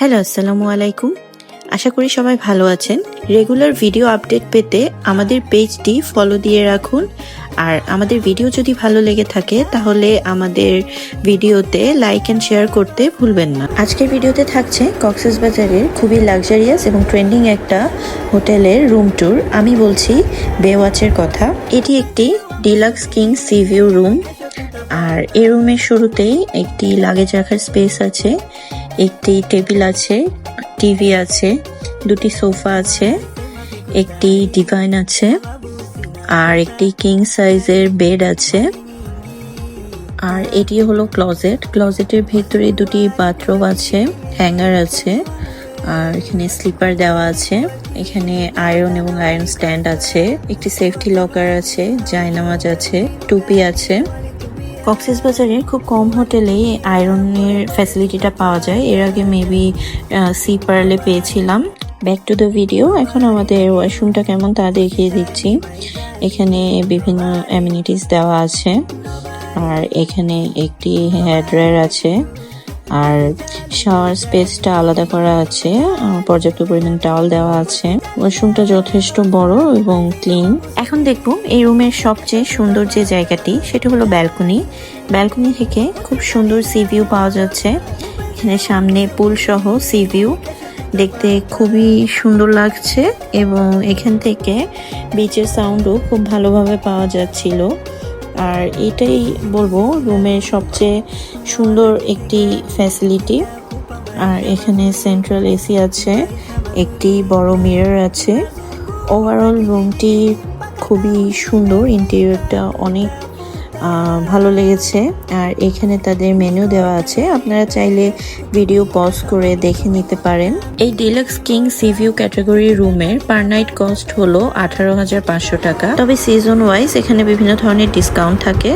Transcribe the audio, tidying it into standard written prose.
Hello, আসসালামু আলাইকুম। আশা করি সবাই ভালো আছেন। রেগুলার ভিডিও আপডেট পেতে আমাদের পেজটি ফলো দিয়ে রাখুন। আর আমাদের ভিডিও যদি ভালো লেগে থাকে তাহলে আমাদের ভিডিওতে লাইক অ্যান্ড শেয়ার করতে ভুলবেন না। আজকের ভিডিওতে থাকছে কক্সবাজারের খুবই লাক্সারিয়াস এবং ট্রেন্ডিং একটা হোটেলের রুম ট্যুর। আমি বলছি বেওয়াচের কথা। এটি একটি deluxe king sea view room. আর এই রুমের শুরুতেই একটি লাগেজ রাখার স্পেস আছে, একটি টেবিল আছে, টিভি আছে, দুটি সোফা আছে, একটি ডিভাইন আছে, আর একটি কিং সাইজের বেড আছে। আর এটি হলো ক্লোজেট। ক্লোজেটের ভিতরে দুটি বাথরুম আছে, হ্যাঙ্গার আছে, আর এখানে স্লিপার দেওয়া আছে। এখানে আয়রন এবং আয়রন স্ট্যান্ড আছে, একটি সেফটি লকার আছে, জায়নামাজ আছে, টুপি আছে। কক্সবাজারের খুব কম হোটেলেই আয়রনের ফ্যাসিলিটিটা পাওয়া যায়। এর আগে মেবি সি পার্লে পেয়েছিলাম। Back to the video. এখন আমাদের ওয়াশরুমটা কেমন তা দেখিয়ে দিচ্ছি। এখানে বিভিন্ন অ্যামিনিটিস দেওয়া আছে, আর এখানে একটি হেয়ার ড্রায়ার আছে, আর শাওয়ার স্পেসটা আলাদা করা আছে, পর্যাপ্ত পরিমাণ টাওয়াল দেওয়া আছে। ওয়াশরুমটা যথেষ্ট বড় এবং ক্লিন। এখন দেখবো এই রুমের সবচেয়ে সুন্দর যে জায়গাটি, সেটা হলো ব্যালকনি। ব্যালকনি থেকে খুব সুন্দর সি ভিউ পাওয়া যাচ্ছে। এখানে সামনে পুল সহ সি ভিউ দেখতে খুবই সুন্দর লাগছে, এবং এখান থেকে বিচের সাউন্ডও খুব ভালোভাবে পাওয়া যাচ্ছিল। আর এটাই বলবো রুমের সবচেয়ে সুন্দর একটি ফ্যাসিলিটি। আর এখানে সেন্ট্রাল এসি আছে, একটি বড় মিরর আছে। ওভারঅল রুমটি খুবই সুন্দর, ইন্টেরিয়রটা অনেক ভালো লেগেছে। আর এখানে তাদের মেনু দেওয়া আছে, আপনারা চাইলে ভিডিও পজ করে দেখে নিতে পারেন। এই deluxe king sea view category রুমের পার নাইট কস্ট হলো 18,500 টাকা। তবে সিজন ওয়াইজ এখানে বিভিন্ন ধরনের ডিসকাউন্ট থাকে।